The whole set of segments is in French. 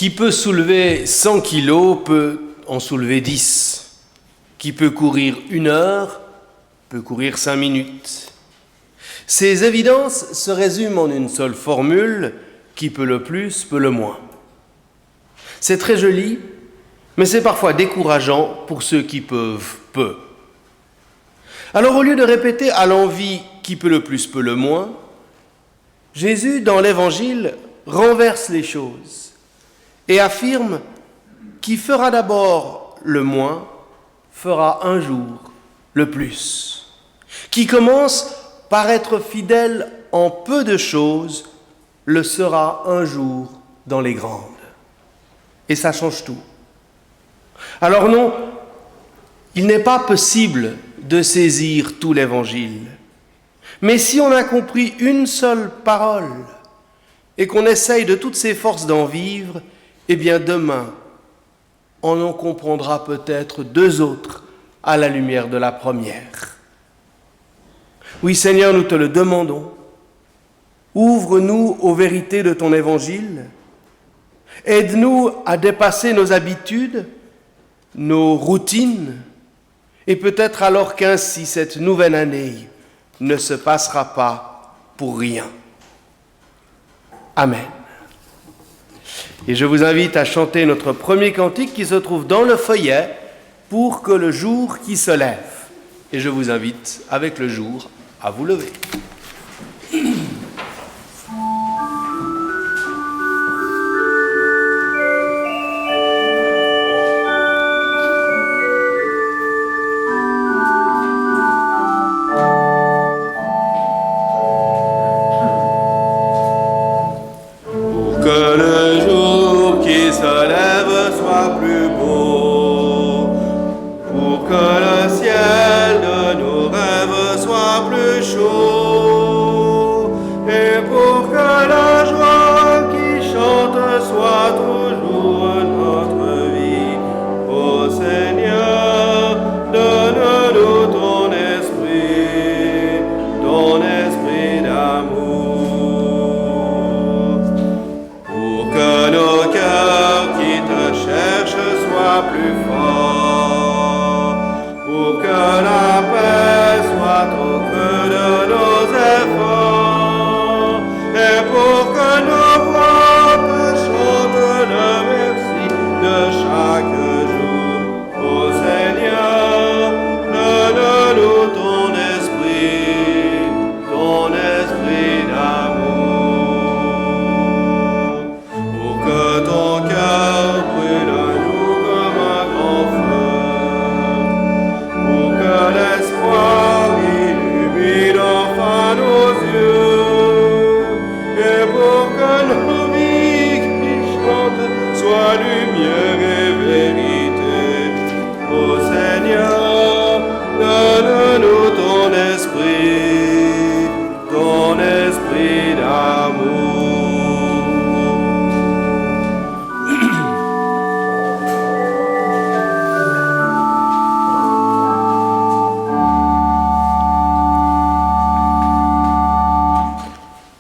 Qui peut soulever 100 kilos peut en soulever 10. Qui peut courir 1 heure peut courir 5 minutes. Ces évidences se résument en une seule formule, qui peut le plus, peut le moins. C'est très joli, mais c'est parfois décourageant pour ceux qui peuvent peu. Alors au lieu de répéter à l'envi qui peut le plus, peut le moins, Jésus, dans l'Évangile, renverse les choses et affirme qui fera d'abord le moins, fera un jour le plus. Qui commence par être fidèle en peu de choses, le sera un jour dans les grandes. Et ça change tout. Alors non, il n'est pas possible de saisir tout l'Évangile. Mais si on a compris une seule parole et qu'on essaye de toutes ses forces d'en vivre, eh bien demain, on en comprendra peut-être 2 autres à la lumière de la première. Oui Seigneur, nous te le demandons. Ouvre-nous aux vérités de ton Évangile. Aide-nous à dépasser nos habitudes, nos routines, et peut-être alors qu'ainsi cette nouvelle année ne se passera pas pour rien. Amen. Et je vous invite à chanter notre premier cantique qui se trouve dans le feuillet pour que le jour qui se lève. Et je vous invite avec le jour à vous lever.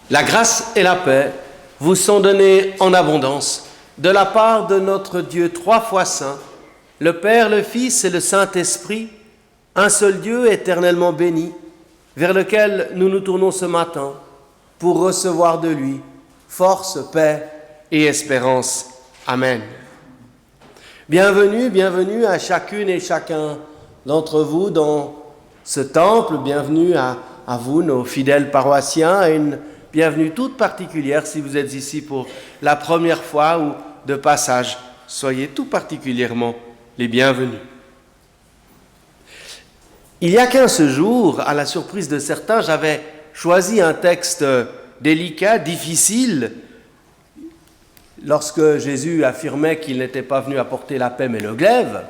La grâce et la paix vous sont données en abondance de la part de notre Dieu 3 fois saint, le Père, le Fils et le Saint-Esprit, un seul Dieu éternellement béni, vers lequel nous nous tournons ce matin pour recevoir de lui force, paix et espérance. Amen. Bienvenue, bienvenue à chacune et chacun d'entre vous dans ce temple, bienvenue à vous, nos fidèles paroissiens, et une bienvenue toute particulière si vous êtes ici pour la première fois ou de passage. Soyez tout particulièrement les bienvenus. Il y a 15 jours, à la surprise de certains, j'avais choisi un texte délicat, difficile, lorsque Jésus affirmait qu'il n'était pas venu apporter la paix mais le glaive.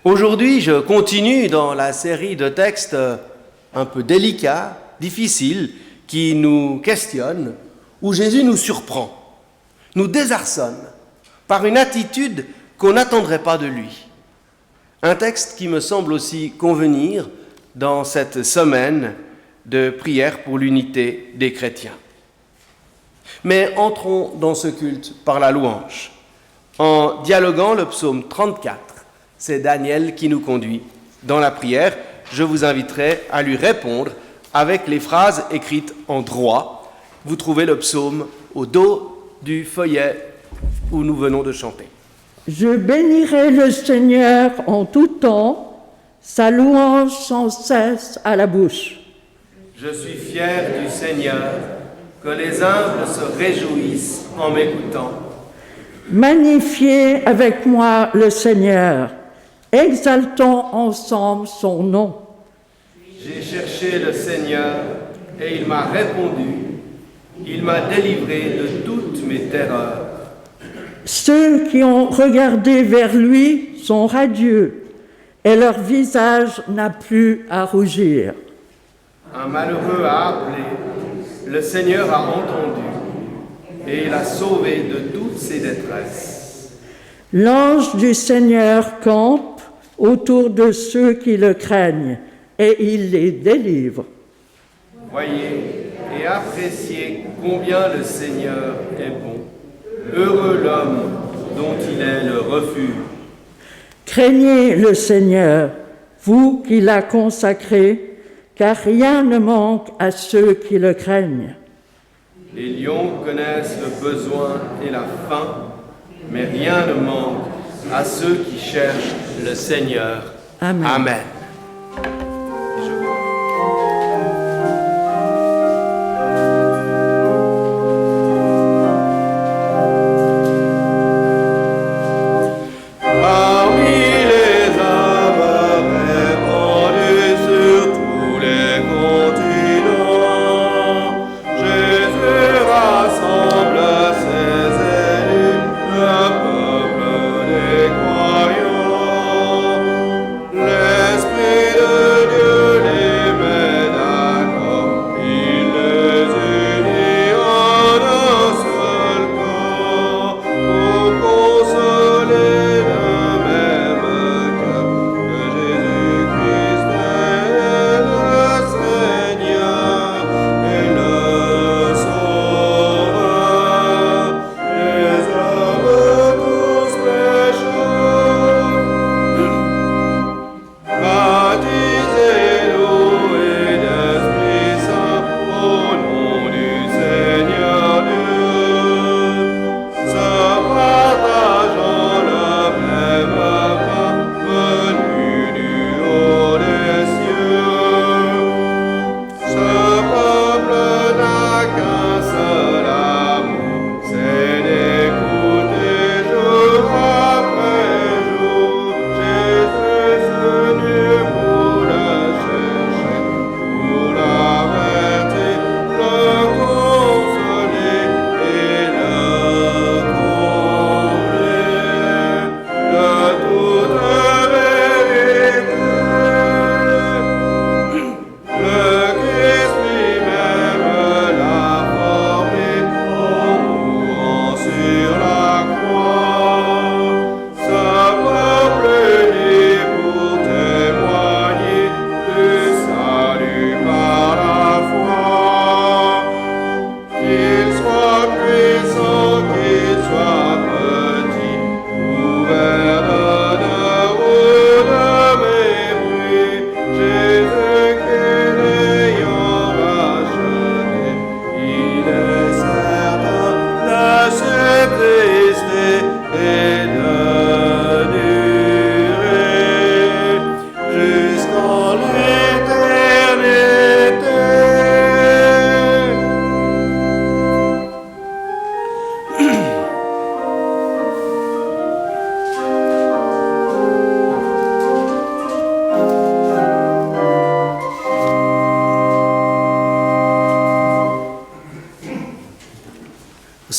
Aujourd'hui, je continue dans la série de textes un peu délicats, difficiles, qui nous questionnent, où Jésus nous surprend, nous désarçonne par une attitude qu'on n'attendrait pas de lui. Un texte qui me semble aussi convenir dans cette semaine de prière pour l'unité des chrétiens. Mais entrons dans ce culte par la louange. En dialoguant le psaume 34, c'est Daniel qui nous conduit. Dans la prière, je vous inviterai à lui répondre avec les phrases écrites en droit. Vous trouvez le psaume au dos du feuillet où nous venons de chanter. Je bénirai le Seigneur en tout temps, sa louange sans cesse à la bouche. Je suis fier du Seigneur, que les humbles se réjouissent en m'écoutant. Magnifiez avec moi le Seigneur, exaltons ensemble son nom. J'ai cherché le Seigneur et il m'a répondu. Il m'a délivré de toutes mes terreurs. Ceux qui ont regardé vers lui sont radieux et leur visage n'a plus à rougir. Un malheureux a appelé, le Seigneur a entendu et il a sauvé de toutes ses détresses. L'ange du Seigneur campe autour de ceux qui le craignent et il les délivre. Voyez et appréciez combien le Seigneur est bon. Heureux l'homme dont il est le refuge. Craignez le Seigneur, vous qui l'a consacré, car rien ne manque à ceux qui le craignent. Les lions connaissent le besoin et la faim, mais rien ne manque à ceux qui cherchent le Seigneur. Amen. Amen.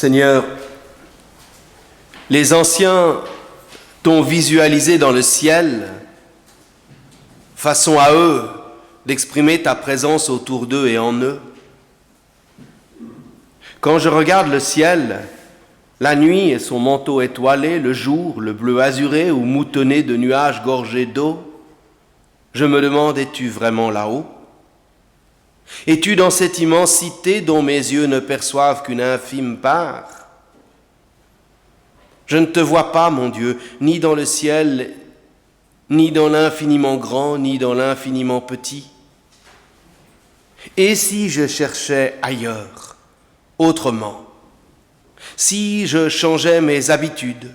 Seigneur, les anciens t'ont visualisé dans le ciel, façon à eux d'exprimer ta présence autour d'eux et en eux. Quand je regarde le ciel, la nuit et son manteau étoilé, le jour, le bleu azuré ou moutonné de nuages gorgés d'eau, je me demande, es-tu vraiment là-haut ? Es-tu dans cette immensité dont mes yeux ne perçoivent qu'une infime part? Je ne te vois pas, mon Dieu, ni dans le ciel, ni dans l'infiniment grand, ni dans l'infiniment petit. Et si je cherchais ailleurs, autrement, si je changeais mes habitudes,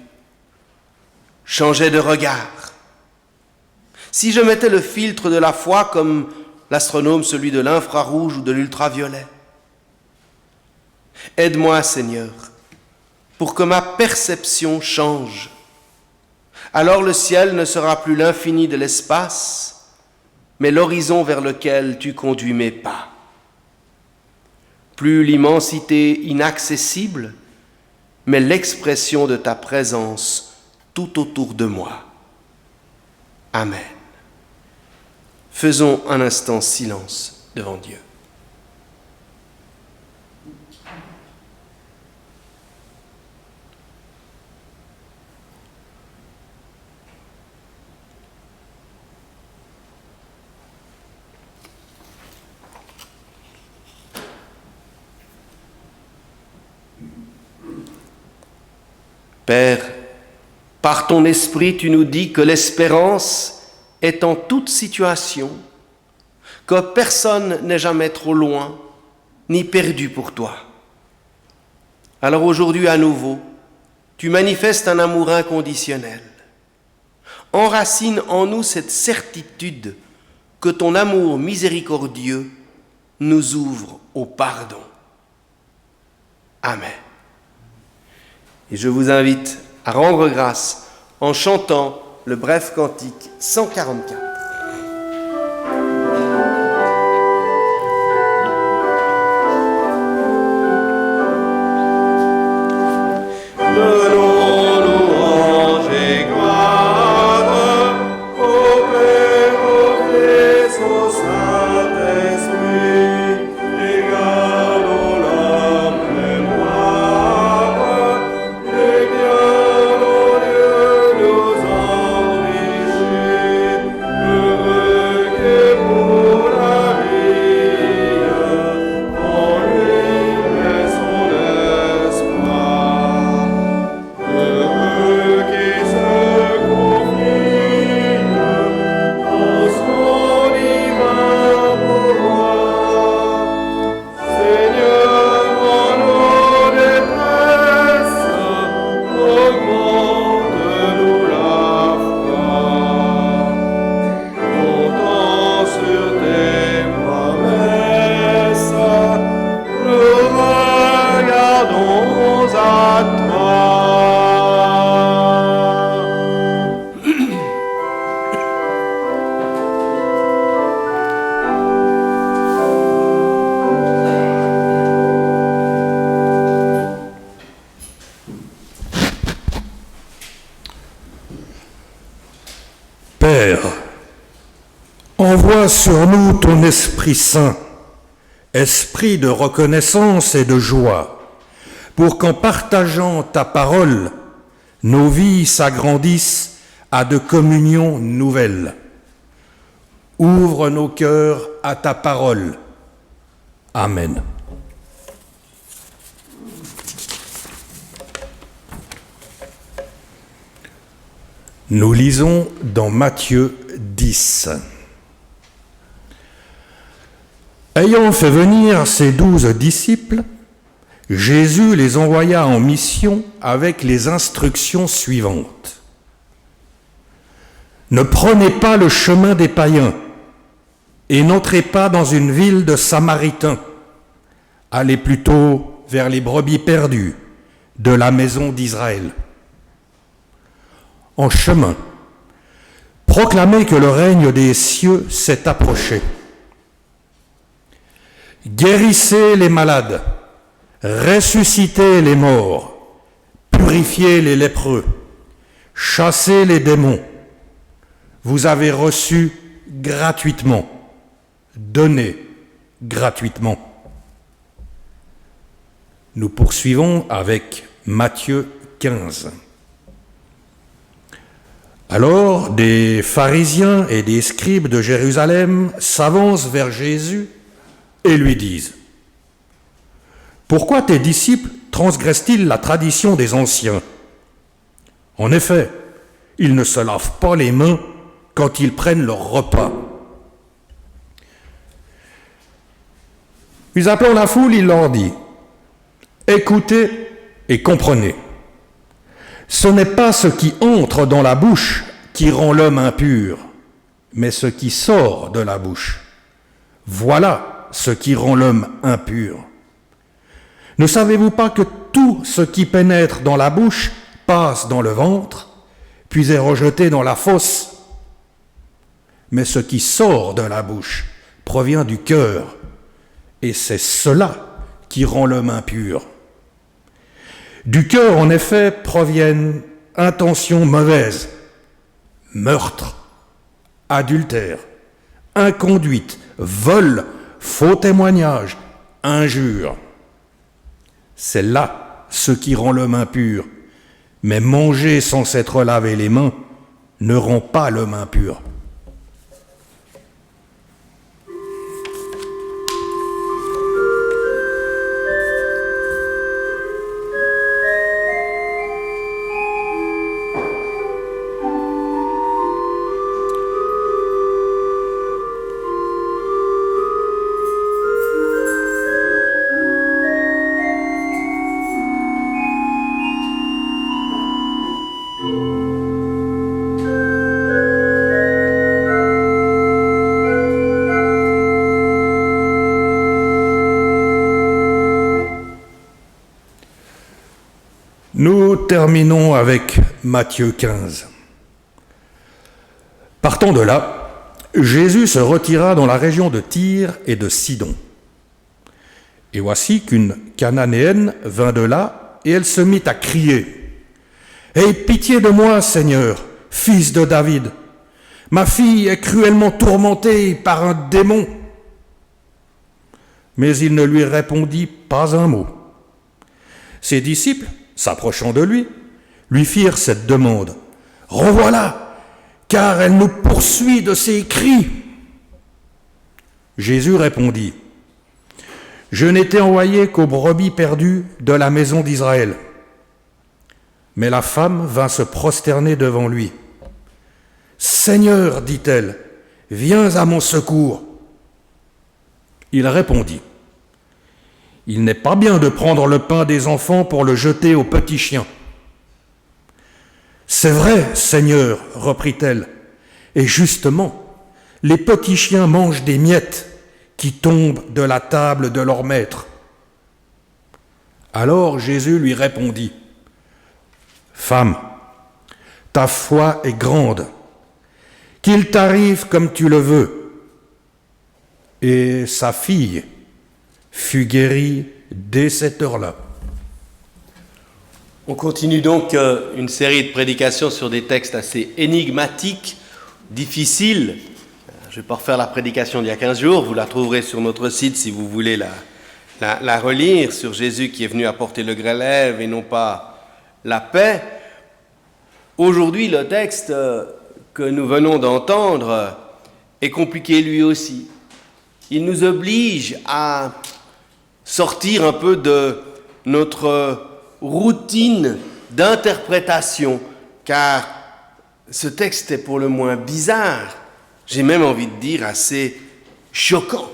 changeais de regard, si je mettais le filtre de la foi comme l'astronome celui de l'infrarouge ou de l'ultraviolet. Aide-moi, Seigneur, pour que ma perception change. Alors le ciel ne sera plus l'infini de l'espace, mais l'horizon vers lequel tu conduis mes pas. Plus l'immensité inaccessible, mais l'expression de ta présence tout autour de moi. Amen. Faisons un instant silence devant Dieu. Père, par ton esprit, tu nous dis que l'espérance est en toute situation, que personne n'est jamais trop loin, ni perdu pour toi. Alors aujourd'hui, à nouveau, tu manifestes un amour inconditionnel. Enracine en nous cette certitude que ton amour miséricordieux nous ouvre au pardon. Amen. Et je vous invite à rendre grâce en chantant le bref cantique 144. Père, envoie sur nous ton Esprit Saint, esprit de reconnaissance et de joie, pour qu'en partageant ta parole, nos vies s'agrandissent à de communions nouvelles. Ouvre nos cœurs à ta parole. Amen. Nous lisons dans Matthieu 10. Ayant fait venir ses 12 disciples, Jésus les envoya en mission avec les instructions suivantes. Ne prenez pas le chemin des païens et n'entrez pas dans une ville de Samaritains. Allez plutôt vers les brebis perdues de la maison d'Israël. En chemin, proclamez que le règne des cieux s'est approché. Guérissez les malades, ressuscitez les morts, purifiez les lépreux, chassez les démons. Vous avez reçu gratuitement, donnez gratuitement. Nous poursuivons avec Matthieu 15. Alors, des pharisiens et des scribes de Jérusalem s'avancent vers Jésus et lui disent: Pourquoi tes disciples transgressent-ils la tradition des anciens? En effet, ils ne se lavent pas les mains quand ils prennent leur repas. Puis appelant la foule, il leur dit: Écoutez et comprenez. Ce n'est pas ce qui entre dans la bouche qui rend l'homme impur, mais ce qui sort de la bouche. Voilà ce qui rend l'homme impur. Ne savez-vous pas que tout ce qui pénètre dans la bouche passe dans le ventre, puis est rejeté dans la fosse? Mais ce qui sort de la bouche provient du cœur, et c'est cela qui rend l'homme impur. Du cœur, en effet, proviennent intentions mauvaises, meurtre, adultère, inconduite, vol, faux témoignage, injure. C'est là ce qui rend l'homme impur. Mais manger sans s'être lavé les mains ne rend pas l'homme impur. Nous terminons avec Matthieu 15. Partant de là, Jésus se retira dans la région de Tyr et de Sidon. Et voici qu'une Cananéenne vint de là, et elle se mit à crier: « Aie pitié de moi, Seigneur, fils de David. Ma fille est cruellement tourmentée par un démon. » Mais il ne lui répondit pas un mot. Ses disciples, s'approchant de lui, lui firent cette demande: « Revoilà, car elle nous poursuit de ses cris. » Jésus répondit: « Je n'étais envoyé qu'aux brebis perdues de la maison d'Israël. » Mais la femme vint se prosterner devant lui. « Seigneur, dit-elle, viens à mon secours. » Il répondit: « Il n'est pas bien de prendre le pain des enfants pour le jeter aux petits chiens. » « C'est vrai, Seigneur, reprit-elle, et justement, les petits chiens mangent des miettes qui tombent de la table de leur maître. » Alors Jésus lui répondit: « Femme, ta foi est grande, qu'il t'arrive comme tu le veux. » Et sa fille fut guérie dès cette heure-là. On continue donc une série de prédications sur des textes assez énigmatiques, difficiles. Je ne vais pas refaire la prédication d'il y a 15 jours, vous la trouverez sur notre site si vous voulez la relire, sur Jésus qui est venu apporter le glaive et non pas la paix. Aujourd'hui, le texte que nous venons d'entendre est compliqué lui aussi. Il nous oblige à sortir un peu de notre routine d'interprétation, car ce texte est pour le moins bizarre, j'ai même envie de dire assez choquant.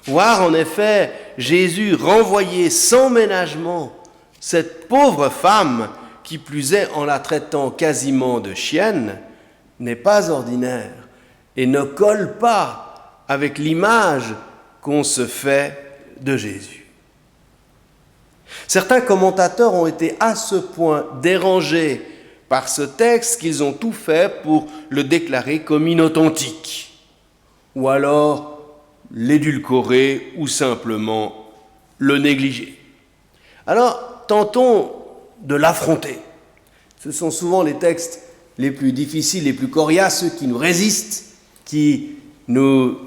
Voir en effet Jésus renvoyer sans ménagement cette pauvre femme, qui plus est en la traitant quasiment de chienne, n'est pas ordinaire et ne colle pas avec l'image qu'on se fait de Jésus. Certains commentateurs ont été à ce point dérangés par ce texte qu'ils ont tout fait pour le déclarer comme inauthentique, ou alors l'édulcorer ou simplement le négliger. Alors, tentons de l'affronter. Ce sont souvent les textes les plus difficiles, les plus coriaces, ceux qui nous résistent, qui nous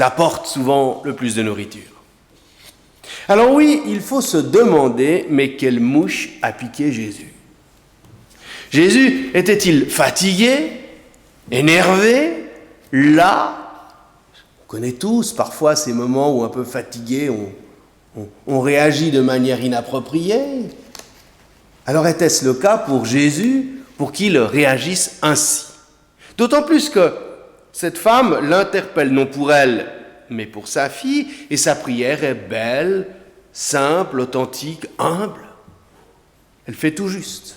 apportent souvent le plus de nourriture. Alors oui, il faut se demander, mais quelle mouche a piqué Jésus? Jésus était-il fatigué, énervé, las, connaît tous parfois ces moments où un peu fatigué, on réagit de manière inappropriée. Alors était-ce le cas pour Jésus, pour qu'il réagisse ainsi? D'autant plus que cette femme l'interpelle non pour elle, mais pour sa fille, et sa prière est belle, simple, authentique, humble. Elle fait tout juste.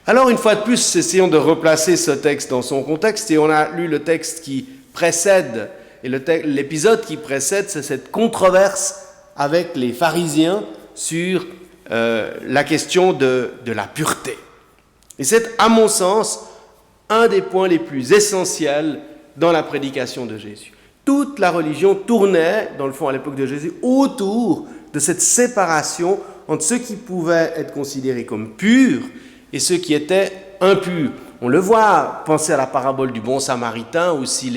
Alors une fois de plus, essayons de replacer ce texte dans son contexte, et on a lu le texte qui précède, et l'épisode qui précède, c'est cette controverse avec les pharisiens sur la question de la pureté. Et c'est, à mon sens, un des points les plus essentiels dans la prédication de Jésus. Toute la religion tournait, dans le fond, à l'époque de Jésus, autour de cette séparation entre ceux qui pouvaient être considérés comme purs et ceux qui étaient impurs. On le voit, pensez à la parabole du bon samaritain, où si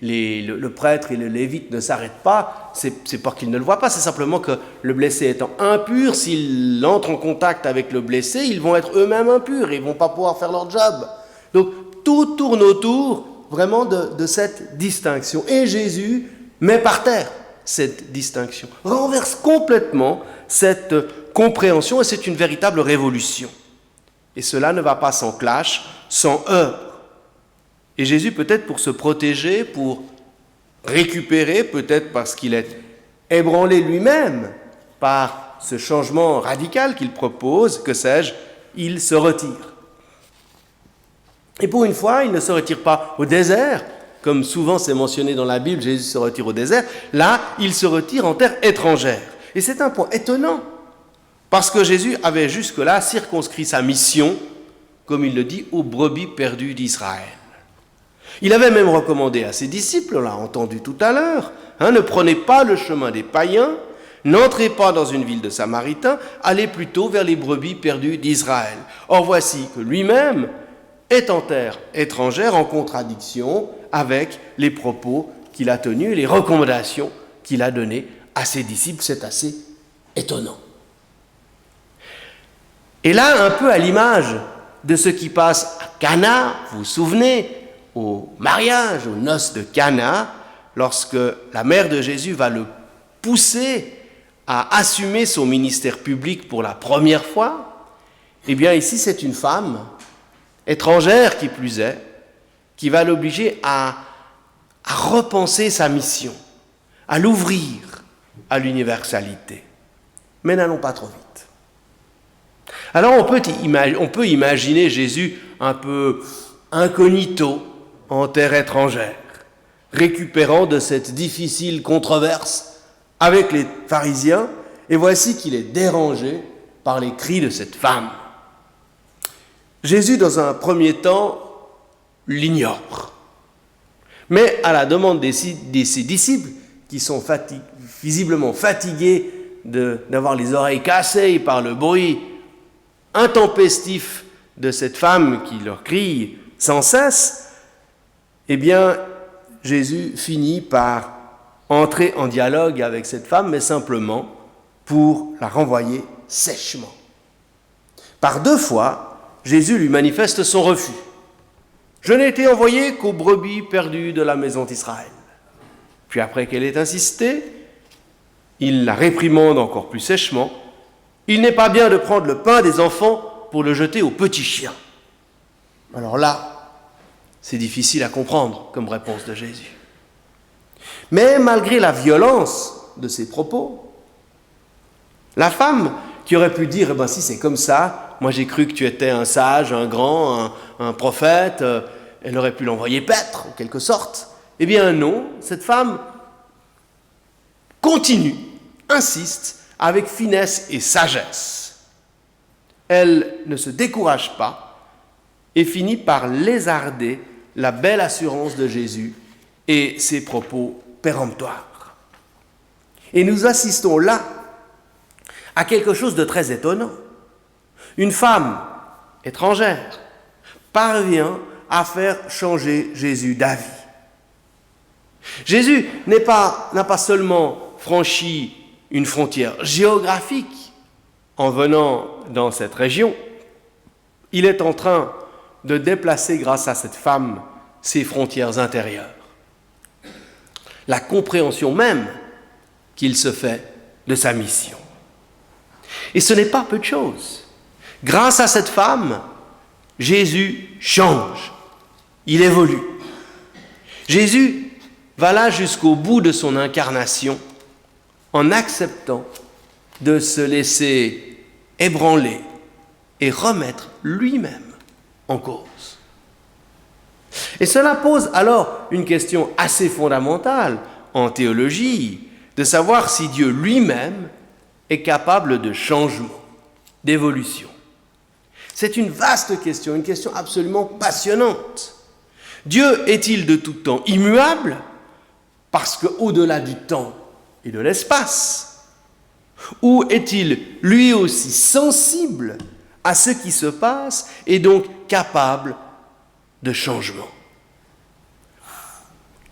le prêtre et le lévite ne s'arrêtent pas, c'est pas qu'ils ne le voient pas, c'est simplement que le blessé étant impur, s'il entre en contact avec le blessé, ils vont être eux-mêmes impurs et ils ne vont pas pouvoir faire leur job. Donc tout tourne autour vraiment de cette distinction. Et Jésus met par terre cette distinction, renverse complètement cette compréhension, et c'est une véritable révolution. Et cela ne va pas sans clash, sans heurts. Et Jésus, peut-être pour se protéger, pour récupérer, peut-être parce qu'il est ébranlé lui-même par ce changement radical qu'il propose, que sais-je, il se retire. Et pour une fois, il ne se retire pas au désert, comme souvent c'est mentionné dans la Bible, Jésus se retire au désert. Là, il se retire en terre étrangère. Et c'est un point étonnant, parce que Jésus avait jusque-là circonscrit sa mission, comme il le dit, aux brebis perdues d'Israël. Il avait même recommandé à ses disciples, on l'a entendu tout à l'heure, ne prenez pas le chemin des païens, n'entrez pas dans une ville de Samaritains, allez plutôt vers les brebis perdues d'Israël. Or voici que lui-même est en terre étrangère, en contradiction avec les propos qu'il a tenus, les recommandations qu'il a données à ses disciples. C'est assez étonnant. Et là, un peu à l'image de ce qui passe à Cana, vous vous souvenez, au mariage, aux noces de Cana, lorsque la mère de Jésus va le pousser à assumer son ministère public pour la première fois, eh bien ici c'est une femme étrangère qui plus est, qui va l'obliger à repenser sa mission, à l'ouvrir à l'universalité. Mais n'allons pas trop vite. Alors on peut imaginer Jésus un peu incognito en terre étrangère, récupérant de cette difficile controverse avec les pharisiens, et voici qu'il est dérangé par les cris de cette femme. Jésus, dans un premier temps, l'ignore. Mais à la demande de ses disciples, qui sont visiblement fatigués d'avoir les oreilles cassées par le bruit intempestif de cette femme qui leur crie sans cesse, eh bien, Jésus finit par entrer en dialogue avec cette femme, mais simplement pour la renvoyer sèchement. Par 2 fois, Jésus lui manifeste son refus. « Je n'ai été envoyé qu'aux brebis perdues de la maison d'Israël. » Puis après qu'elle ait insisté, il la réprimande encore plus sèchement. « Il n'est pas bien de prendre le pain des enfants pour le jeter aux petits chiens. » Alors là, c'est difficile à comprendre comme réponse de Jésus. Mais malgré la violence de ses propos, la femme qui aurait pu dire « si c'est comme ça, moi j'ai cru que tu étais un sage, un grand, un prophète », elle aurait pu l'envoyer paître en quelque sorte. Eh bien non, cette femme continue, insiste avec finesse et sagesse. Elle ne se décourage pas et finit par lézarder la belle assurance de Jésus et ses propos péremptoires. Et nous assistons là à quelque chose de très étonnant. Une femme étrangère parvient à faire changer Jésus d'avis. Jésus n'a pas seulement franchi une frontière géographique en venant dans cette région, il est en train de déplacer, grâce à cette femme, ses frontières intérieures. la compréhension même qu'il se fait de sa mission. Et ce n'est pas peu de choses. Grâce à cette femme, Jésus change, il évolue. Jésus va là jusqu'au bout de son incarnation en acceptant de se laisser ébranler et remettre lui-même en cause. Et cela pose alors une question assez fondamentale en théologie, de savoir si Dieu lui-même est capable de changement, d'évolution. C'est une vaste question, une question absolument passionnante. Dieu est-il de tout temps immuable parce qu'au-delà du temps et de l'espace, ou est-il lui aussi sensible à ce qui se passe et donc capable de changement?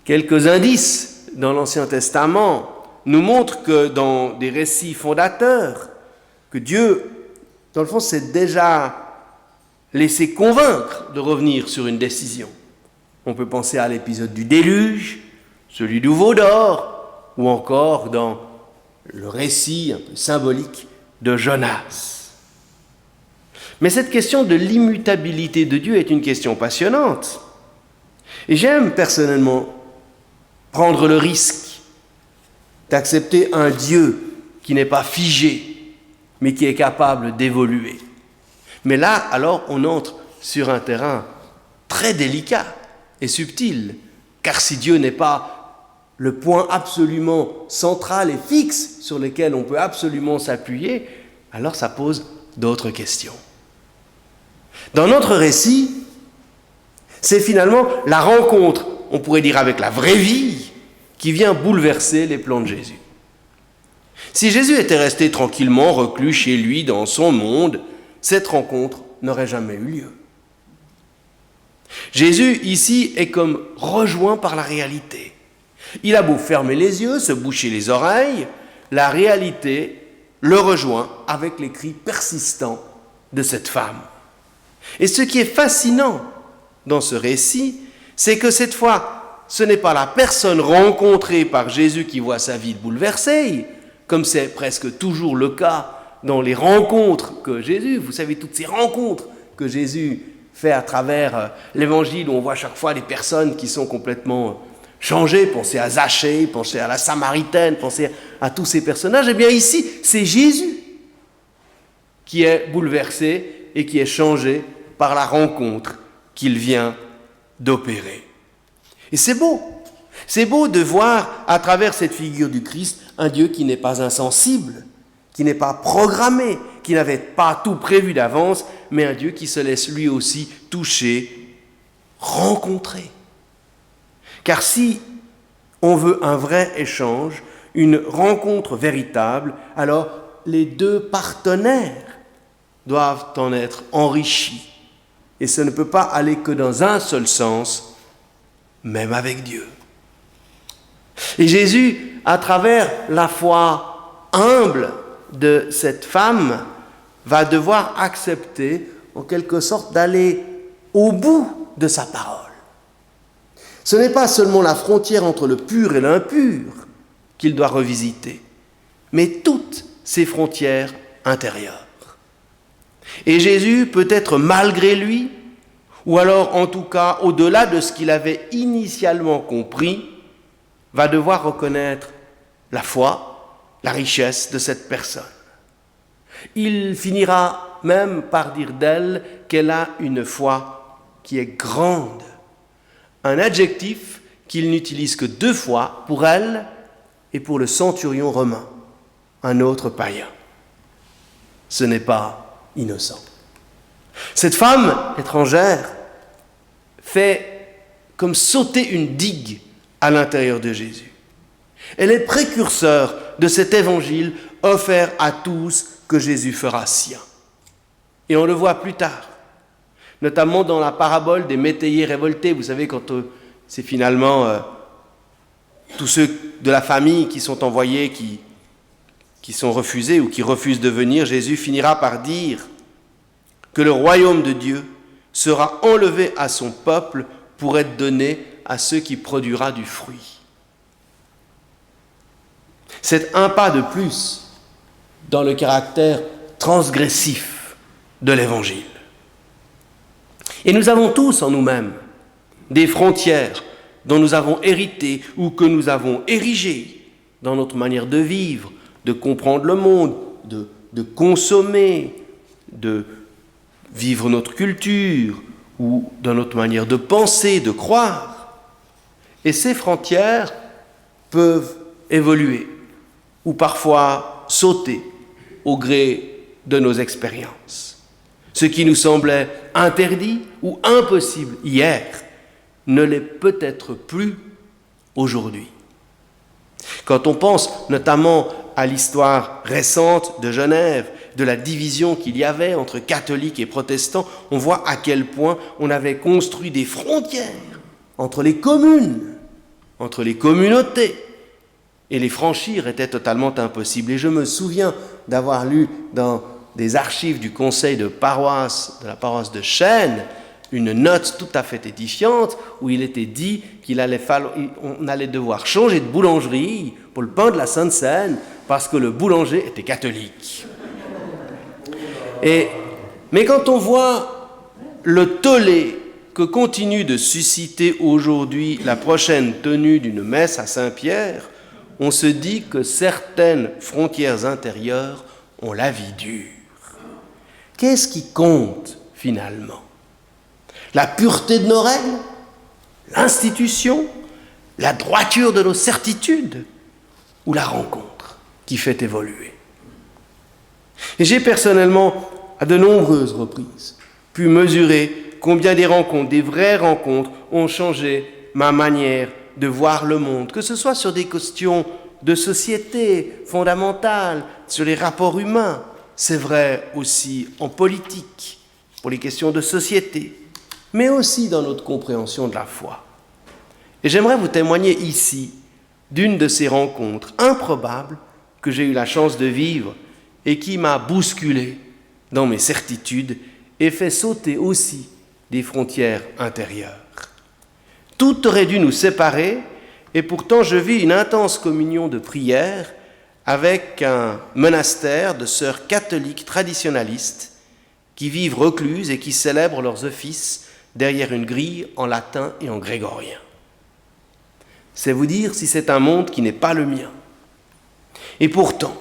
Quelques indices dans l'Ancien Testament nous montrent que dans des récits fondateurs, que Dieu, dans le fond, s'est déjà laissé convaincre de revenir sur une décision. On peut penser à l'épisode du déluge, celui du veau d'or, ou encore dans le récit un peu symbolique de Jonas. Mais cette question de l'immutabilité de Dieu est une question passionnante. Et j'aime personnellement prendre le risque d'accepter un Dieu qui n'est pas figé, mais qui est capable d'évoluer. Mais là, alors, on entre sur un terrain très délicat et subtil, car si Dieu n'est pas le point absolument central et fixe sur lequel on peut absolument s'appuyer, alors ça pose d'autres questions. Dans notre récit, c'est finalement la rencontre, on pourrait dire avec la vraie vie, qui vient bouleverser les plans de Jésus. Si Jésus était resté tranquillement reclus chez lui dans son monde, cette rencontre n'aurait jamais eu lieu. Jésus, ici, est comme rejoint par la réalité. Il a beau fermer les yeux, se boucher les oreilles, la réalité le rejoint avec les cris persistants de cette femme. Et ce qui est fascinant dans ce récit, c'est que cette fois, ce n'est pas la personne rencontrée par Jésus qui voit sa vie bouleversée, comme c'est presque toujours le cas dans les rencontres que Jésus, vous savez, toutes ces rencontres que Jésus fait à travers l'Évangile, où on voit chaque fois les personnes qui sont complètement changées. Pensez à Zachée, pensez à la Samaritaine, pensez à tous ces personnages. Eh bien ici, c'est Jésus qui est bouleversé et qui est changé par la rencontre qu'il vient d'opérer. Et c'est beau de voir à travers cette figure du Christ un Dieu qui n'est pas insensible, qui n'est pas programmé, qui n'avait pas tout prévu d'avance, mais un Dieu qui se laisse lui aussi toucher, rencontrer. Car si on veut un vrai échange, une rencontre véritable, alors les deux partenaires doivent en être enrichis. Et ça ne peut pas aller que dans un seul sens, même avec Dieu. Et Jésus, à travers la foi humble de cette femme, va devoir accepter, en quelque sorte, d'aller au bout de sa parole. Ce n'est pas seulement la frontière entre le pur et l'impur qu'il doit revisiter, mais toutes ses frontières intérieures. Et Jésus, peut-être malgré lui, ou alors en tout cas au-delà de ce qu'il avait initialement compris, va devoir reconnaître la foi, la richesse de cette personne. Il finira même par dire d'elle qu'elle a une foi qui est grande, un adjectif qu'il n'utilise que 2 fois pour elle et pour le centurion romain, un autre païen. Ce n'est pas innocent. Cette femme étrangère fait comme sauter une digue à l'intérieur de Jésus. Elle est précurseur de cet évangile offert à tous que Jésus fera sien. Et on le voit plus tard, notamment dans la parabole des métayers révoltés. Vous savez, quand c'est finalement tous ceux de la famille qui sont envoyés, qui sont refusés ou qui refusent de venir, Jésus finira par dire que le royaume de Dieu sera enlevé à son peuple pour être donné à ceux qui produira du fruit. C'est un pas de plus dans le caractère transgressif de l'Évangile. Et nous avons tous en nous-mêmes des frontières dont nous avons hérité ou que nous avons érigées dans notre manière de vivre, de comprendre le monde, de consommer, de vivre notre culture ou dans notre manière de penser, de croire. Et ces frontières peuvent évoluer ou parfois sauter au gré de nos expériences. Ce qui nous semblait interdit ou impossible hier ne l'est peut-être plus aujourd'hui. Quand on pense notamment à l'histoire récente de Genève, de la division qu'il y avait entre catholiques et protestants, on voit à quel point on avait construit des frontières entre les communes, entre les communautés, et les franchir était totalement impossible. Et je me souviens d'avoir lu dans des archives du conseil de paroisse, de la paroisse de Chênes, une note tout à fait édifiante où il était dit qu'on allait devoir changer de boulangerie pour le pain de la Sainte Seine parce que le boulanger était catholique. Mais quand on voit le tollé que continue de susciter aujourd'hui la prochaine tenue d'une messe à Saint-Pierre, on se dit que certaines frontières intérieures ont la vie dure. Qu'est-ce qui compte finalement ? La pureté de nos règles, l'institution, la droiture de nos certitudes ou la rencontre qui fait évoluer. Et j'ai personnellement, à de nombreuses reprises, pu mesurer combien des rencontres, des vraies rencontres, ont changé ma manière de voir le monde, que ce soit sur des questions de société fondamentales, sur les rapports humains. C'est vrai aussi en politique, pour les questions de société, mais aussi dans notre compréhension de la foi. Et j'aimerais vous témoigner ici d'une de ces rencontres improbables que j'ai eu la chance de vivre et qui m'a bousculé dans mes certitudes et fait sauter aussi des frontières intérieures. Tout aurait dû nous séparer et pourtant je vis une intense communion de prière avec un monastère de sœurs catholiques traditionnalistes qui vivent recluses et qui célèbrent leurs offices derrière une grille en latin et en grégorien. C'est vous dire si c'est un monde qui n'est pas le mien. Et pourtant,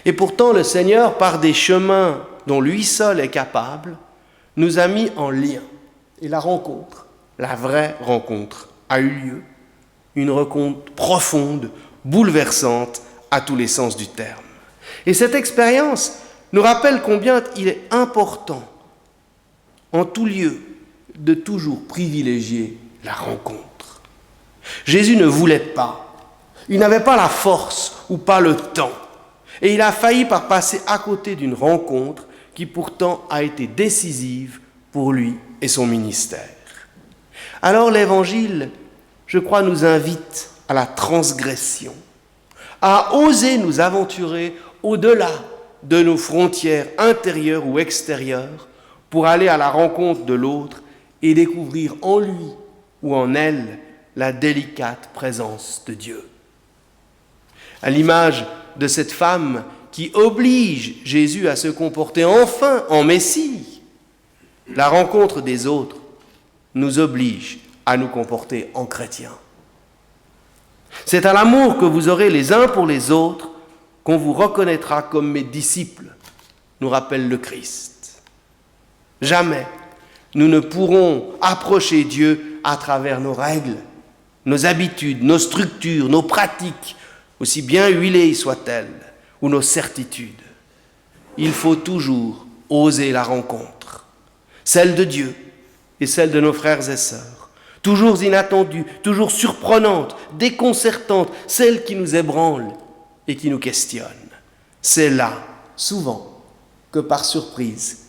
le Seigneur, par des chemins dont lui seul est capable, nous a mis en lien. Et la rencontre, la vraie rencontre, a eu lieu. Une rencontre profonde, bouleversante à tous les sens du terme. Et cette expérience nous rappelle combien il est important, en tout lieu, de toujours privilégier la rencontre. Jésus ne voulait pas, il n'avait pas la force ou pas le temps, et il a failli par passer à côté d'une rencontre qui pourtant a été décisive pour lui et son ministère. Alors l'Évangile, je crois, nous invite à la transgression, à oser nous aventurer au-delà de nos frontières intérieures ou extérieures pour aller à la rencontre de l'autre et découvrir en lui ou en elle la délicate présence de Dieu. À l'image de cette femme qui oblige Jésus à se comporter enfin en Messie, la rencontre des autres nous oblige à nous comporter en chrétiens. C'est à l'amour que vous aurez les uns pour les autres qu'on vous reconnaîtra comme mes disciples, nous rappelle le Christ. Jamais nous ne pourrons approcher Dieu à travers nos règles, nos habitudes, nos structures, nos pratiques, aussi bien huilées soient-elles, ou nos certitudes. Il faut toujours oser la rencontre, celle de Dieu et celle de nos frères et sœurs, toujours inattendue, toujours surprenante, déconcertante, celle qui nous ébranle et qui nous questionne. C'est là, souvent, que par surprise,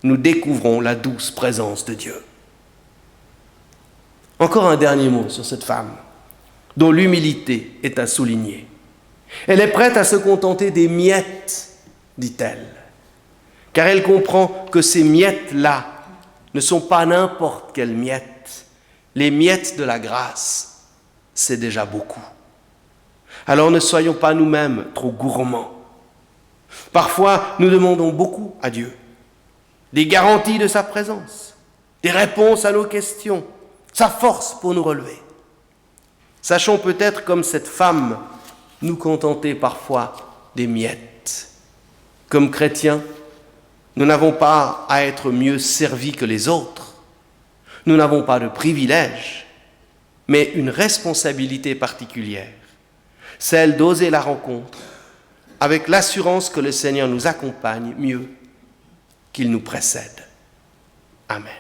nous découvrons la douce présence de Dieu. Encore un dernier mot sur cette femme, dont l'humilité est à souligner. Elle est prête à se contenter des miettes, dit-elle, car elle comprend que ces miettes-là ne sont pas n'importe quelles miettes. Les miettes de la grâce, c'est déjà beaucoup. Alors ne soyons pas nous-mêmes trop gourmands. Parfois, nous demandons beaucoup à Dieu, des garanties de sa présence, des réponses à nos questions, sa force pour nous relever. Sachons peut-être, comme cette femme, nous contenter parfois des miettes. Comme chrétiens, nous n'avons pas à être mieux servis que les autres. Nous n'avons pas de privilèges, mais une responsabilité particulière, celle d'oser la rencontre, avec l'assurance que le Seigneur nous accompagne mieux qu'il nous précède. Amen.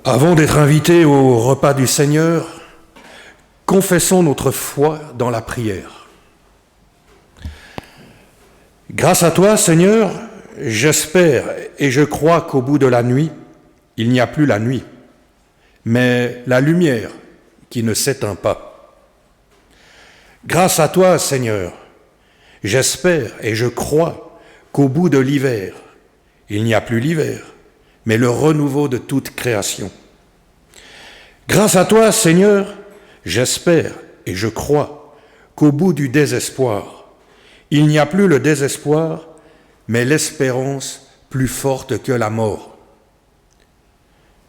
Avant d'être invités au repas du Seigneur, confessons notre foi dans la prière. Grâce à toi, Seigneur, j'espère et je crois qu'au bout de la nuit, il n'y a plus la nuit, mais la lumière qui ne s'éteint pas. Grâce à toi, Seigneur, j'espère et je crois qu'au bout de l'hiver, il n'y a plus l'hiver, mais le renouveau de toute création. Grâce à toi, Seigneur, j'espère et je crois qu'au bout du désespoir, il n'y a plus le désespoir, mais l'espérance plus forte que la mort.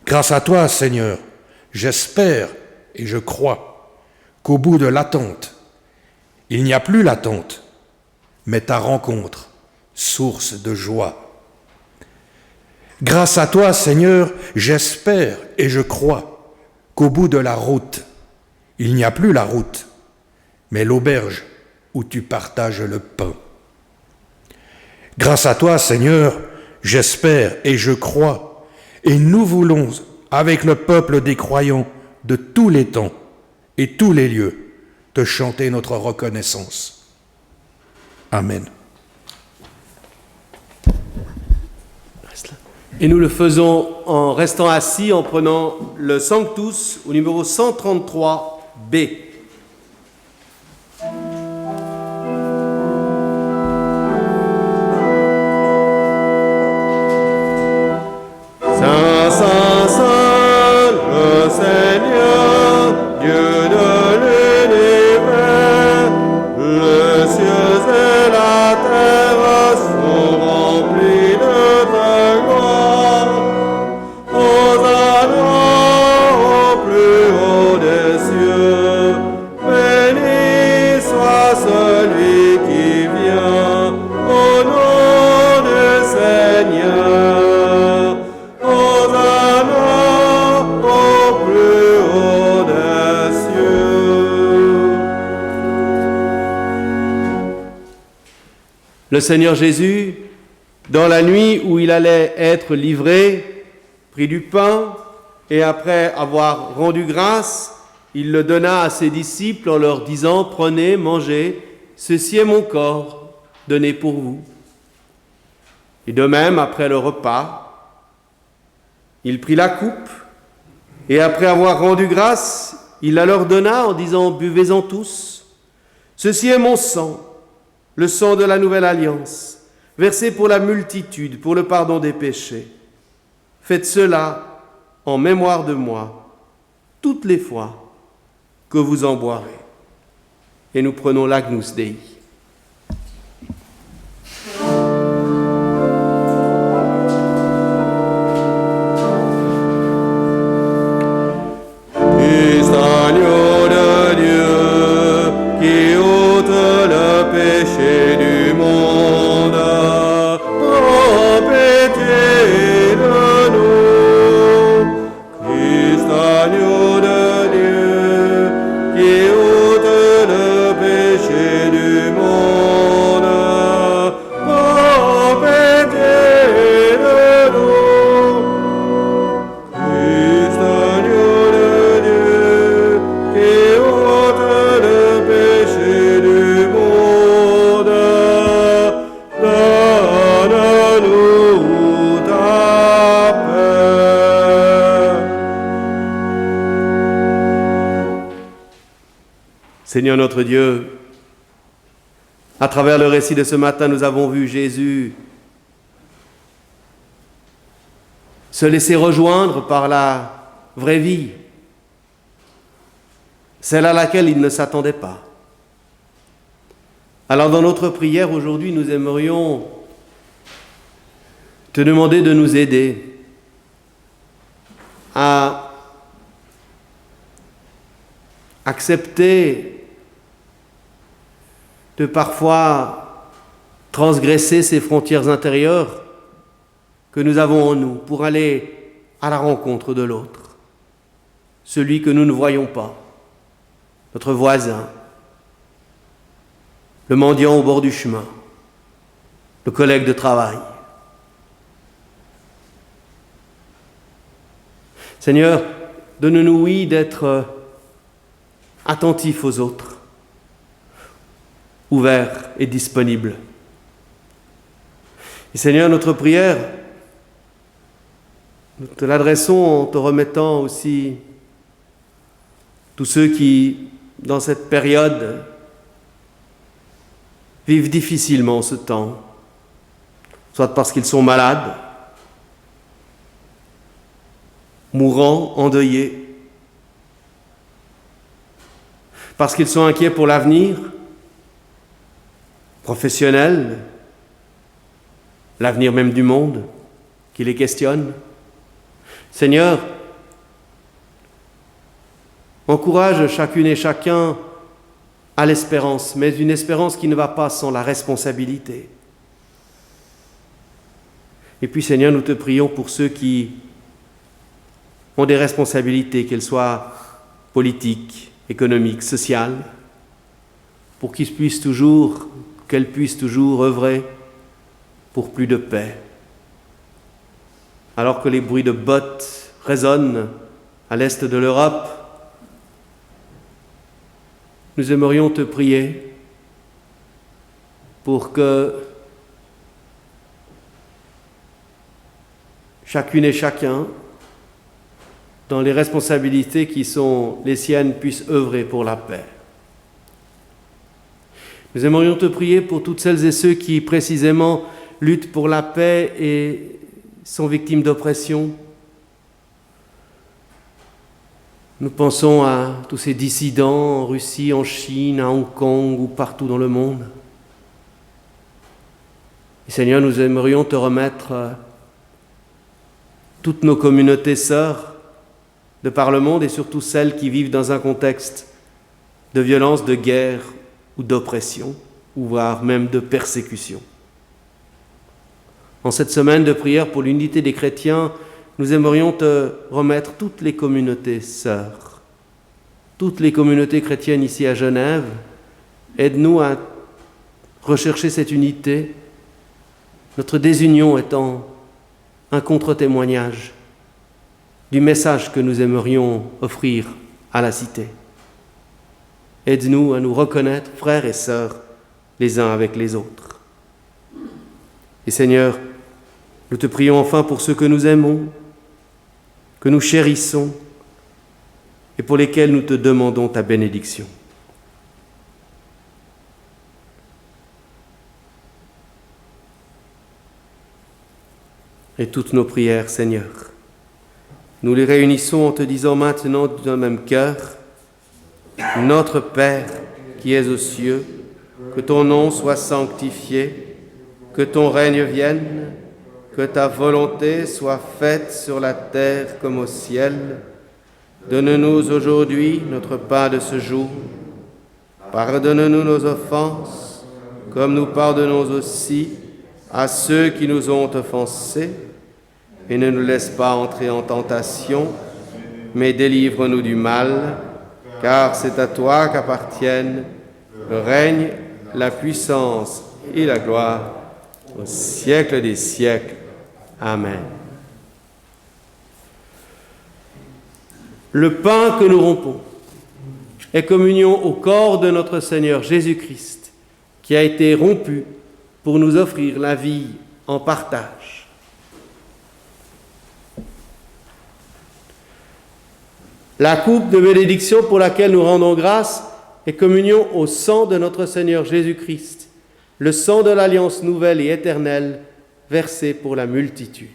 Grâce à toi, Seigneur, j'espère et je crois qu'au bout de l'attente, il n'y a plus l'attente, mais ta rencontre, source de joie. Grâce à toi, Seigneur, j'espère et je crois qu'au bout de la route, il n'y a plus la route, mais l'auberge où tu partages le pain. Grâce à toi, Seigneur, j'espère et je crois, et nous voulons, avec le peuple des croyants de tous les temps et tous les lieux, te chanter notre reconnaissance. Amen. Et nous le faisons en restant assis, en prenant le Sanctus au numéro 133B. Saint, Saint, Saint, le Seigneur, Dieu de l'univers, les cieux et la terre sont remplis de ta gloire. Hosanna au plus haut des cieux. Le Seigneur Jésus, dans la nuit où il allait être livré, prit du pain et après avoir rendu grâce, il le donna à ses disciples en leur disant « Prenez, mangez, ceci est mon corps donné pour vous. » Et de même, après le repas, il prit la coupe et après avoir rendu grâce, il la leur donna en disant « Buvez-en tous, ceci est mon sang, le sang de la nouvelle alliance, versé pour la multitude, pour le pardon des péchés. Faites cela en mémoire de moi, toutes les fois que vous en boirez. » Et nous prenons l'Agnus Dei. Christ, agneau de Dieu, qui ôte le péché du monde, prends pitié de nous. Christ, agneau de Dieu, qui ôte le péché du monde, prends pitié de nous. Christ, agneau de Dieu, qui ôte le péché du monde, donne-nous ta paix. Seigneur notre Dieu, à travers le récit de ce matin, nous avons vu Jésus se laisser rejoindre par la vraie vie, celle à laquelle il ne s'attendait pas. Alors dans notre prière aujourd'hui, nous aimerions te demander de nous aider à accepter de parfois transgresser ces frontières intérieures que nous avons en nous pour aller à la rencontre de l'autre, celui que nous ne voyons pas, notre voisin, le mendiant au bord du chemin, le collègue de travail. Seigneur, donne-nous, oui, d'être attentifs aux autres, ouverts et disponibles. Et Seigneur, notre prière, nous te l'adressons en te remettant aussi tous ceux qui, dans cette période, vivent difficilement ce temps, soit parce qu'ils sont malades, mourants, endeuillés, parce qu'ils sont inquiets pour l'avenir, professionnel, l'avenir même du monde, qui les questionne. Seigneur, encourage chacune et chacun à l'espérance, mais une espérance qui ne va pas sans la responsabilité. Et puis Seigneur, nous te prions pour ceux qui ont des responsabilités, qu'elles soient politiques, économiques, sociales, pour qu'elles puissent toujours œuvrer pour plus de paix. Alors que les bruits de bottes résonnent à l'est de l'Europe, nous aimerions te prier pour que chacune et chacun, dans les responsabilités qui sont les siennes, puisse œuvrer pour la paix. Nous aimerions te prier pour toutes celles et ceux qui, précisément, luttent pour la paix et sont victimes d'oppression. Nous pensons à tous ces dissidents en Russie, en Chine, à Hong Kong ou partout dans le monde. Et Seigneur, nous aimerions te remettre toutes nos communautés sœurs de par le monde et surtout celles qui vivent dans un contexte de violence, de guerre ou d'oppression, ou voire même de persécution. En cette semaine de prière pour l'unité des chrétiens, nous aimerions te remettre toutes les communautés sœurs, toutes les communautés chrétiennes ici à Genève. Aide-nous à rechercher cette unité, notre désunion étant un contre-témoignage du message que nous aimerions offrir à la cité. Aide-nous à nous reconnaître, frères et sœurs, les uns avec les autres. Et Seigneur, nous te prions enfin pour ceux que nous aimons, que nous chérissons et pour lesquels nous te demandons ta bénédiction. Et toutes nos prières, Seigneur, nous les réunissons en te disant maintenant d'un même cœur: Notre Père qui es aux cieux, que ton nom soit sanctifié, que ton règne vienne, que ta volonté soit faite sur la terre comme au ciel. Donne-nous aujourd'hui notre pain de ce jour. Pardonne-nous nos offenses, comme nous pardonnons aussi à ceux qui nous ont offensés. Et ne nous laisse pas entrer en tentation, mais délivre-nous du mal, car c'est à toi qu'appartiennent le règne, la puissance et la gloire au siècle des siècles. Amen. Le pain que nous rompons est communion au corps de notre Seigneur Jésus-Christ, qui a été rompu pour nous offrir la vie en partage. La coupe de bénédiction pour laquelle nous rendons grâce est communion au sang de notre Seigneur Jésus-Christ, le sang de l'alliance nouvelle et éternelle versé pour la multitude.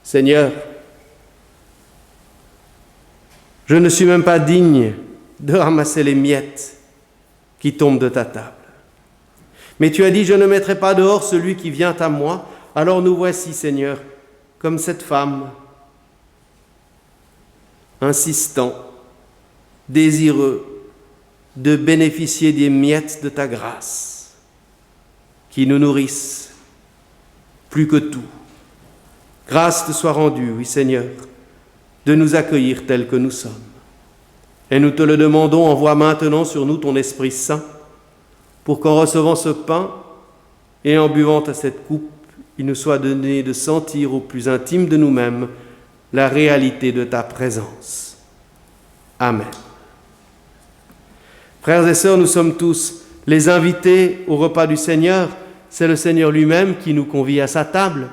Seigneur, je ne suis même pas digne de ramasser les miettes qui tombent de ta table. Mais tu as dit: je ne mettrai pas dehors celui qui vient à moi. Alors nous voici, Seigneur, comme cette femme, insistant, désireux de bénéficier des miettes de ta grâce, qui nous nourrissent plus que tout. Grâce te soit rendue, oui Seigneur, de nous accueillir tels que nous sommes. Et nous te le demandons, envoie maintenant sur nous ton Esprit Saint, pour qu'en recevant ce pain et en buvant à cette coupe, il nous soit donné de sentir au plus intime de nous-mêmes la réalité de ta présence. Amen. Frères et sœurs, nous sommes tous les invités au repas du Seigneur. C'est le Seigneur lui-même qui nous convie à sa table.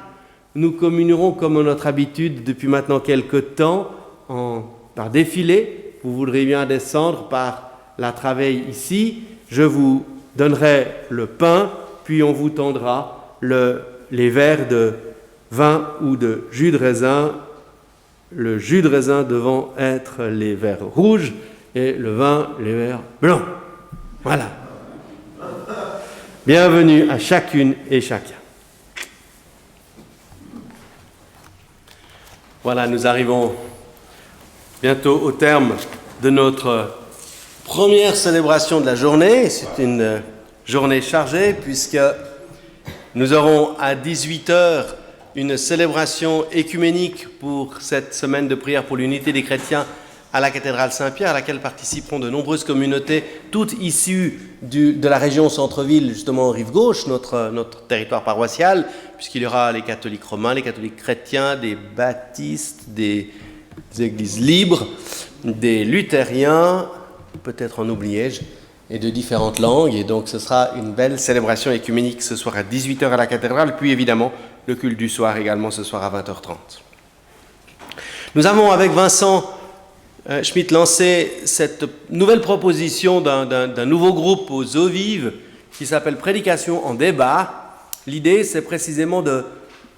Nous communierons comme notre habitude depuis maintenant quelque temps par défilé. Vous voudrez bien descendre par la Traveille ici. Je vous donnerai le pain, puis on vous tendra les verres de vin ou de jus de raisin. Le jus de raisin devant être les verres rouges et le vin les verres blancs. Voilà. Bienvenue à chacune et chacun. Voilà, nous arrivons bientôt au terme de notre première célébration de la journée. C'est une journée chargée puisque nous aurons à 18h une célébration écuménique pour cette semaine de prière pour l'unité des chrétiens à la cathédrale Saint-Pierre, à laquelle participeront de nombreuses communautés, toutes issues de la région centre-ville, justement en rive gauche, notre territoire paroissial, puisqu'il y aura les catholiques romains, les catholiques chrétiens, des baptistes, des églises libres, des luthériens, peut-être en oubliais-je, et de différentes langues. Et donc ce sera une belle célébration écuménique ce soir à 18h à la cathédrale, puis évidemment le culte du soir également ce soir à 20h30. Nous avons avec Vincent Schmitt lancé cette nouvelle proposition d'un nouveau groupe aux eaux vives qui s'appelle Prédication en débat. L'idée, c'est précisément de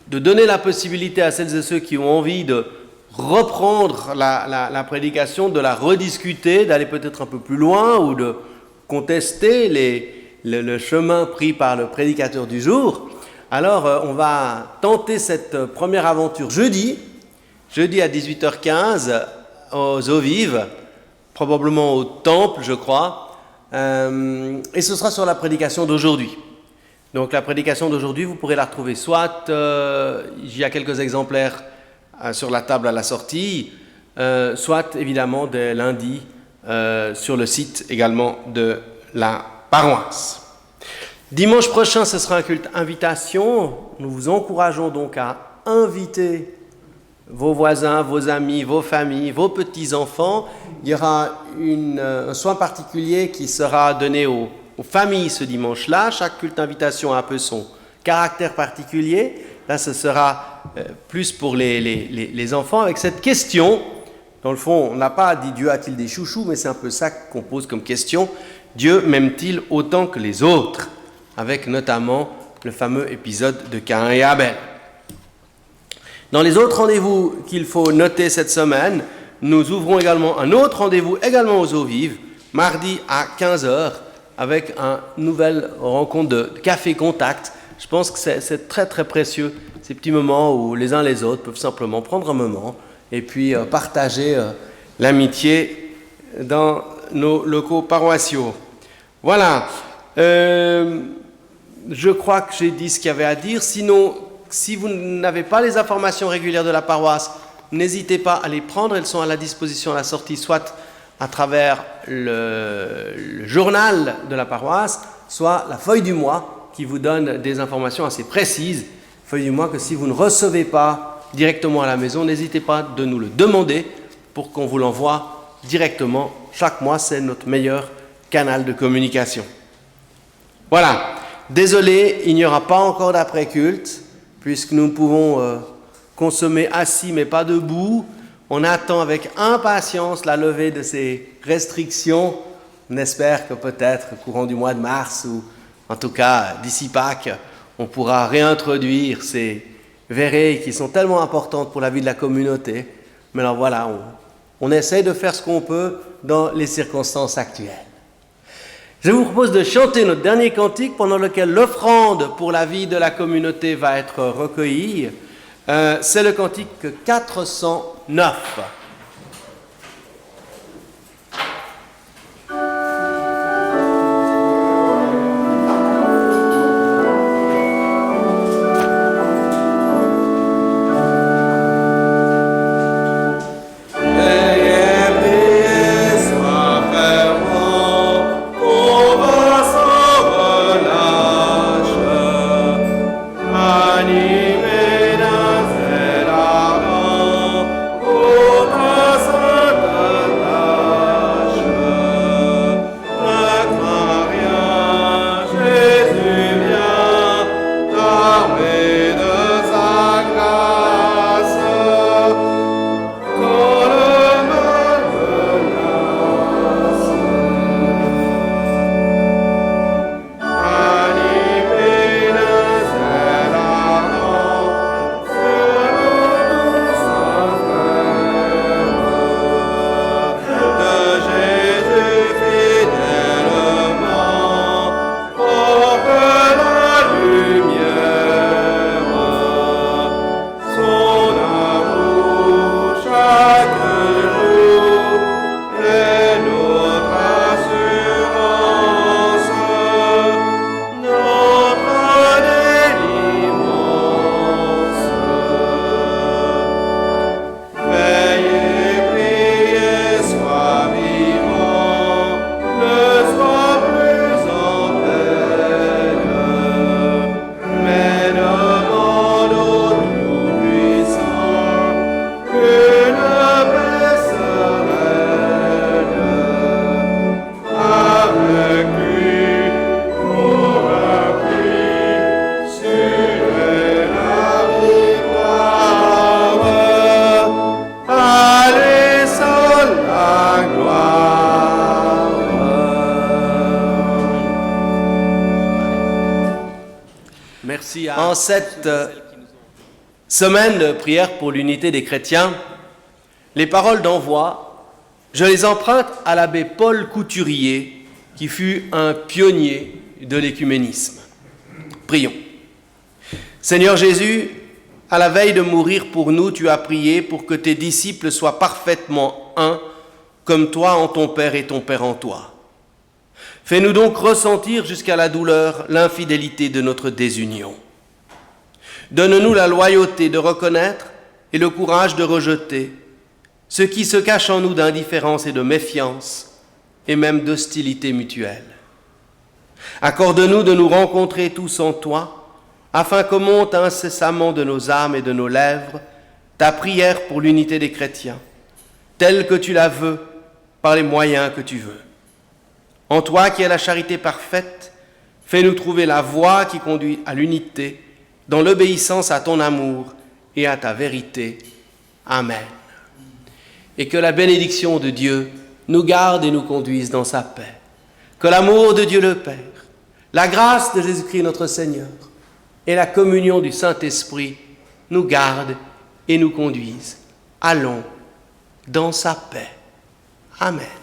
donner la possibilité à celles et ceux qui ont envie de reprendre la prédication, de la rediscuter, d'aller peut-être un peu plus loin ou de contester le chemin pris par le prédicateur du jour. Alors, on va tenter cette première aventure jeudi à 18h15 aux eaux vives, probablement au temple, je crois, et ce sera sur la prédication d'aujourd'hui. Donc la prédication d'aujourd'hui, vous pourrez la retrouver soit, il y a quelques exemplaires sur la table à la sortie, soit évidemment dès lundi sur le site également de la paroisse. Dimanche prochain, ce sera un culte invitation. Nous vous encourageons donc à inviter vos voisins, vos amis, vos familles, vos petits-enfants. Il y aura un soin particulier qui sera donné aux familles ce dimanche-là. Chaque culte invitation a un peu son caractère particulier. Là, ce sera plus pour les enfants avec cette question. Dans le fond, on n'a pas dit Dieu a-t-il des chouchous, mais c'est un peu ça qu'on pose comme question. Dieu m'aime-t-il autant que les autres? Avec notamment le fameux épisode de Caïn et Abel. Dans les autres rendez-vous qu'il faut noter cette semaine, nous ouvrons également un autre rendez-vous, également aux eaux vives, mardi à 15h, avec une nouvelle rencontre de café contact. Je pense que c'est très très précieux, ces petits moments où les uns les autres peuvent simplement prendre un moment et puis partager l'amitié dans nos locaux paroissiaux. Voilà, je crois que j'ai dit ce qu'il y avait à dire. Sinon, si vous n'avez pas les informations régulières de la paroisse, n'hésitez pas à les prendre. Elles sont à la disposition à la sortie, soit à travers le journal de la paroisse, soit la feuille du mois qui vous donne des informations assez précises. Feuille du mois que si vous ne recevez pas directement à la maison, n'hésitez pas de nous le demander pour qu'on vous l'envoie directement. Chaque mois, c'est notre meilleur canal de communication. Voilà. Désolé, il n'y aura pas encore d'après-culte, puisque nous pouvons consommer assis mais pas debout. On attend avec impatience la levée de ces restrictions. On espère que peut-être au courant du mois de mars, ou en tout cas d'ici Pâques, on pourra réintroduire ces veillées qui sont tellement importantes pour la vie de la communauté. Mais alors voilà, on essaie de faire ce qu'on peut dans les circonstances actuelles. Je vous propose de chanter notre dernier cantique pendant lequel l'offrande pour la vie de la communauté va être recueillie. C'est le cantique 409. En cette semaine de prière pour l'unité des chrétiens, les paroles d'envoi, je les emprunte à l'abbé Paul Couturier, qui fut un pionnier de l'écuménisme. Prions. Seigneur Jésus, à la veille de mourir pour nous, tu as prié pour que tes disciples soient parfaitement un, comme toi en ton Père et ton Père en toi. Fais-nous donc ressentir jusqu'à la douleur l'infidélité de notre désunion. Donne-nous la loyauté de reconnaître et le courage de rejeter ce qui se cache en nous d'indifférence et de méfiance et même d'hostilité mutuelle. Accorde-nous de nous rencontrer tous en toi, afin que monte incessamment de nos âmes et de nos lèvres ta prière pour l'unité des chrétiens, telle que tu la veux, par les moyens que tu veux. En toi qui es la charité parfaite, fais-nous trouver la voie qui conduit à l'unité, dans l'obéissance à ton amour et à ta vérité. Amen. Et que la bénédiction de Dieu nous garde et nous conduise dans sa paix. Que l'amour de Dieu le Père, la grâce de Jésus-Christ notre Seigneur et la communion du Saint-Esprit nous gardent et nous conduisent. Allons dans sa paix. Amen.